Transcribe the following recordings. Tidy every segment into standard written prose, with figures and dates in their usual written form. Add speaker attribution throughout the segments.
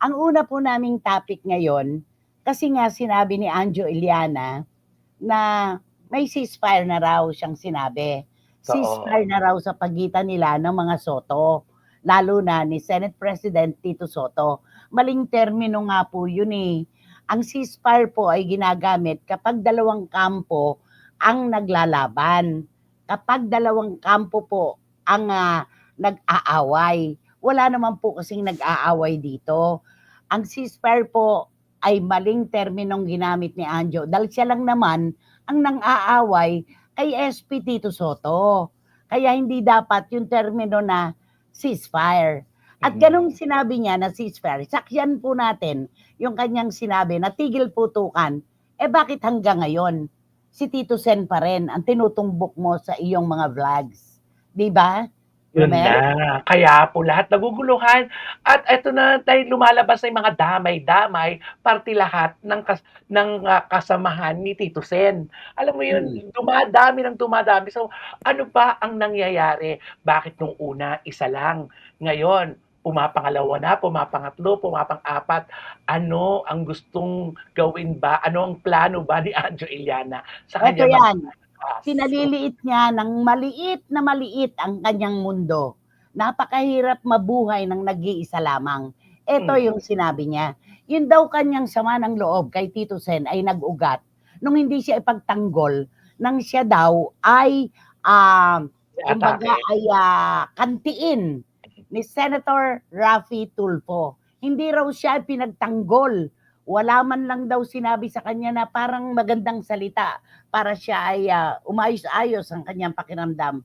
Speaker 1: Ang una po naming topic ngayon, kasi nga sinabi ni Anjo Iliana na may ceasefire na raw siyang sinabi.
Speaker 2: Oo.
Speaker 1: Ceasefire na raw sa pagitan nila ng mga Soto, lalo na ni Senate President Tito Soto. Maling termino nga po yun eh. Ang ceasefire po ay ginagamit kapag dalawang kampo ang naglalaban. Kapag dalawang kampo po ang nag-aaway. Wala naman po kasing nag-aaway dito. Ang ceasefire po ay maling terminong ginamit ni Anjo dahil siya lang naman ang nang-aaway kay SP Tito Soto. Kaya hindi dapat yung termino na ceasefire. At ganong sinabi niya na ceasefire, sakyan po natin yung kanyang sinabi na tigil putukan. Eh bakit hanggang ngayon, si Tito Sen pa rin ang tinutumbok mo sa iyong mga vlogs? Di ba?
Speaker 2: Yun
Speaker 1: Romel?
Speaker 2: na. Kaya po lahat naguguluhan at eto na tayo lumalabas na yung mga damay-damay, parte lahat ng kasamahan ni Tito Sen. Alam mo yun,
Speaker 1: Hmm.
Speaker 2: dumadami ng dumadami. So, ano ba ang nangyayari? Bakit nung una, isa lang? Ngayon, pumapangalawa na, pumapangatlo, pumapang-apat. Ano ang gustong gawin ba? Ano ang plano ba ni Anjo Iliana sa
Speaker 1: Eto
Speaker 2: kanya
Speaker 1: yan,
Speaker 2: magpapas?
Speaker 1: pinaliliit niya ng maliit ang kanyang mundo. Napakahirap mabuhay ng nag-iisa lamang. Ito
Speaker 2: Mm.
Speaker 1: yung sinabi niya. Yun daw kanyang sama ng loob kay Tito Sen ay nag-ugat nung hindi siya ipagtanggol nang siya daw ay kumbaga
Speaker 2: Atake.
Speaker 1: ay kantiin ni Senator Raffy Tulfo. Hindi raw siya pinagtanggol. Wala man lang daw sinabi sa kanya na parang magandang salita para siya ay umayos-ayos ang kanyang pakiramdam.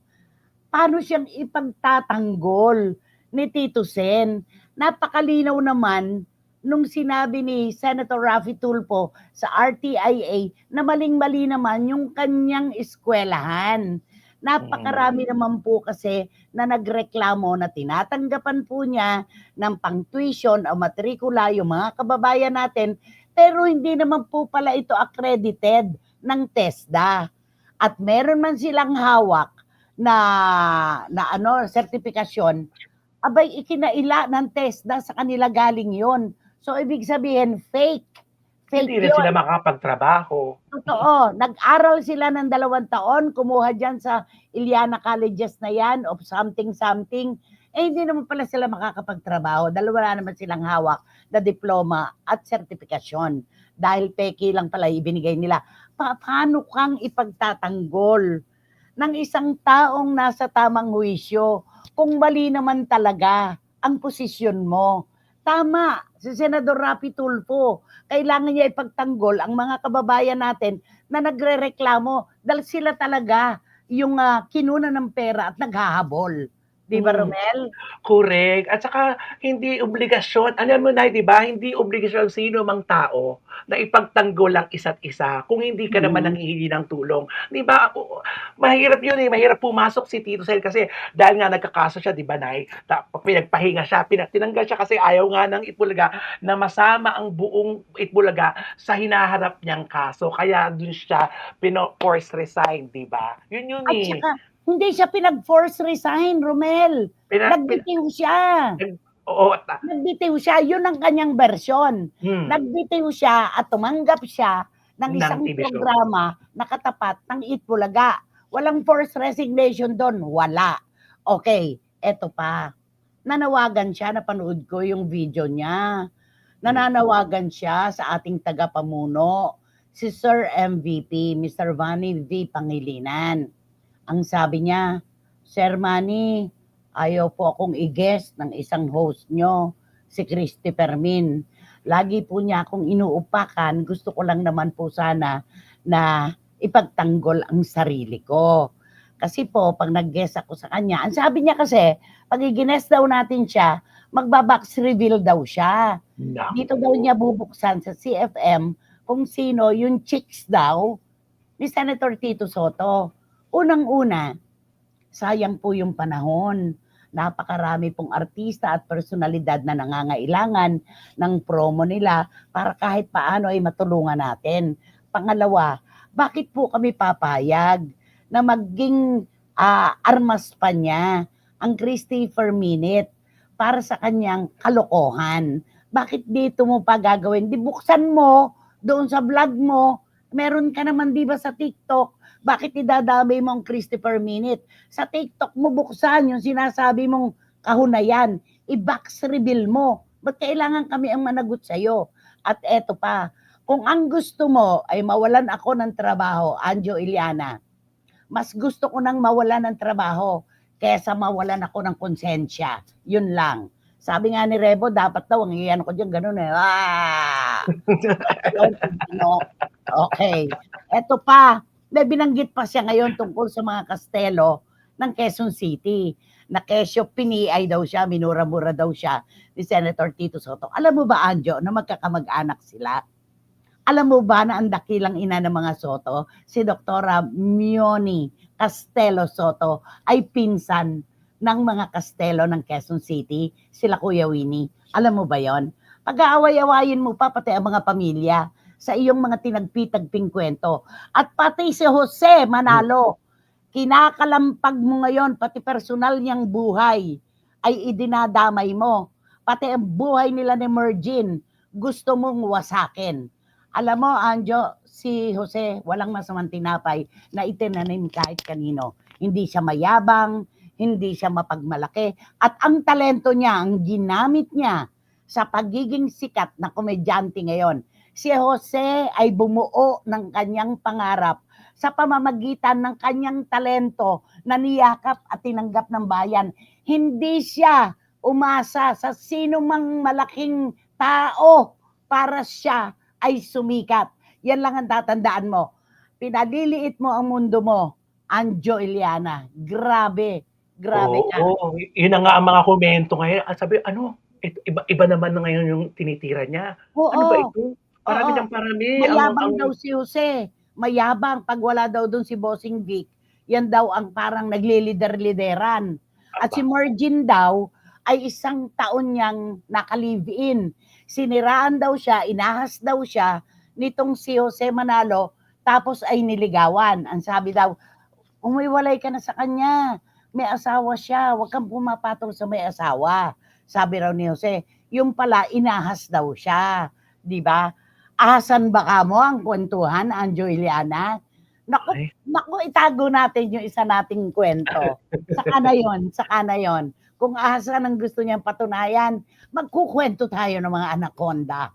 Speaker 1: Paano siyang ipagtatanggol ni Tito Sen? Napakalinaw naman nung sinabi ni Senator Raffy Tulfo sa RTIA na maling-mali naman yung kanyang eskwelahan. Napakarami
Speaker 2: Mm.
Speaker 1: naman po kasi na nagreklamo na tinatanggapan po niya ng pang-tuition o matrikula yung mga kababayan natin, pero hindi naman po pala ito accredited ng TESDA. At meron man silang hawak na sertifikasyon, abay ikinaila ng TESDA sa kanila galing yon. So ibig sabihin fake.
Speaker 2: Hindi
Speaker 1: Fake
Speaker 2: rin sila
Speaker 1: yon.
Speaker 2: makakapagtrabaho.
Speaker 1: Totoo. Nag-aral sila ng 2 taon, kumuha dyan sa Iliana Colleges na yan of something. Eh hindi naman pala sila makakapagtrabaho dahil wala naman silang hawak na diploma at sertifikasyon. Dahil peki lang pala ibinigay nila. Paano kang ipagtatanggol ng isang taong nasa tamang huwisyo kung mali naman talaga ang posisyon mo? Tama, si Senador Raffy Tulfo, kailangan niya ipagtanggol ang mga kababayan natin na nagrereklamo dahil sila talaga yung kinuna ng pera at naghahabol. Di ba,
Speaker 2: Hmm.
Speaker 1: Romel?
Speaker 2: Correct. At saka hindi obligasyon, alam mo na, 'di ba, hindi obligasyon sino mang tao na ipagtanggol ang isa't isa kung hindi ka naman
Speaker 1: Mm.
Speaker 2: nanghihingi ng tulong. 'Di ba, mahirap 'yun, eh, mahirap pumasok si Tito Sel kasi dahil nga nagkakaso siya, 'di ba, Nay, pinagpahinga siya, tinanggal siya kasi ayaw nga ng Itbulaga na masama ang buong Itbulaga sa hinaharap niyang kaso. Kaya dun siya force resign, 'di ba? 'Yun
Speaker 1: At
Speaker 2: eh.
Speaker 1: saka, hindi siya pinag-force resign, Romel.
Speaker 2: Pina, pina,
Speaker 1: Nagbitiw siya.
Speaker 2: oo,
Speaker 1: Nagbitiw siya, yun ang kanyang bersyon.
Speaker 2: hmm,
Speaker 1: Nagbitiw siya at tumanggap siya ng
Speaker 2: ng
Speaker 1: isang
Speaker 2: TV show.
Speaker 1: programa na katapat ng Itbulaga. Walang forced resignation doon, wala. Okay, eto pa. Nanawagan siya, napanood ko yung video niya.
Speaker 2: Hmm.
Speaker 1: Nananawagan siya sa ating tagapamuno, si Sir MVP, Mr. Vanny V. Pangilinan. Ang sabi niya, Sir Manny, ayaw po akong i-guest ng isang host nyo, si Christy Fermin. Lagi po niya akong inuupakan, gusto ko lang naman po sana na ipagtanggol ang sarili ko. Kasi po, pag nag-guest ako sa kanya, ang sabi niya kasi, pag i-guest daw natin siya, magbabox reveal daw siya. Dito daw
Speaker 2: Naku.
Speaker 1: niya bubuksan sa CFM kung sino yung chicks daw ni Senator Tito Soto. Unang-una, sayang po yung panahon. Napakarami pong artista at personalidad na nangangailangan ng promo nila para kahit paano ay matulungan natin. Pangalawa, bakit po kami papayag na maging armas pa niya ang Christopher Minute para sa kanyang kalokohan, bakit dito mo pa gagawin? Di buksan mo, doon sa vlog mo, meron ka naman di ba sa TikTok, bakit idadamay mo ang Christopher Minute? Sa TikTok mo buksan yung sinasabi mong kahunayan, i-box reveal mo. Ba't kailangan kami ang managot sa'yo? At eto pa, kung ang gusto mo ay mawalan ako ng trabaho, Anjo Iliana, mas gusto ko nang mawalan ng trabaho kaysa mawalan ako ng konsensya. Yun lang. Sabi nga ni Rebo, dapat daw, ang iyan ko dyan, ganun eh. Okay. Eto pa, may binanggit pa siya ngayon tungkol sa mga kastelo ng Quezon City. Na kesyo piniay daw siya, minura-mura daw siya ni Senator Tito Soto. Alam mo ba, Anjo, na magkakamag-anak sila? Alam mo ba na ang dakilang ina ng mga Soto, si Doktora Mioni Castelo Soto, ay pinsan ng mga Castelo ng Quezon City, sila Kuya Winnie. Alam mo ba yon? Pag-aaway-awayin mo pa pati ang mga pamilya sa iyong mga tinagpi-tagping kwento. At pati si Jose Manalo, kinakalampag mo ngayon, pati personal niyang buhay ay idinadamay mo. Pati ang buhay nila ni Mergin, gusto mong wasakin. Alam mo, Anjo, si Jose, walang masamang tinapay na itinanim kahit kanino. Hindi siya mayabang, hindi siya mapagmalaki. At ang talento niya, ang ginamit niya sa pagiging sikat na komedyante ngayon. Si Jose ay bumuo ng kanyang pangarap sa pamamagitan ng kanyang talento na niyakap at tinanggap ng bayan. Hindi siya umasa sa sino mang malaking tao para siya ay sumikat. Yan lang ang tatandaan mo. Pinaliliit mo ang mundo mo, Anjo Iliana. Grabe. Grabe ka.
Speaker 2: Oo, yun na nga ang mga komento ngayon. Sabi, ano, iba naman na ngayon yung tinitira niya. Ano ba
Speaker 1: Oo.
Speaker 2: ito?
Speaker 1: Oo.
Speaker 2: Parami ng parami.
Speaker 1: Mayabang daw si Jose. Mayabang. Pag wala daw doon si Bossing Vic, yan daw ang parang naglilider-lideran. At si Mergin daw ay isang taon niyang naka-live-in. Siniraan daw siya, inahas daw siya nitong si Jose Manalo, tapos ay niligawan. Ang sabi daw, umiwalay ka na sa kanya. May asawa siya. Huwag kang pumapatol sa may asawa. Sabi raw ni Jose, yung pala, inahas daw siya. Di ba? Ahasan baka mo ang kwentuhan, Anjo Iliana? Naku,
Speaker 2: Ay.
Speaker 1: naku, itago natin yung isa nating kwento. Saka na yon, saka na yon. Kung ahasan ang gusto niyang patunayan, magkukwento tayo ng mga anaconda.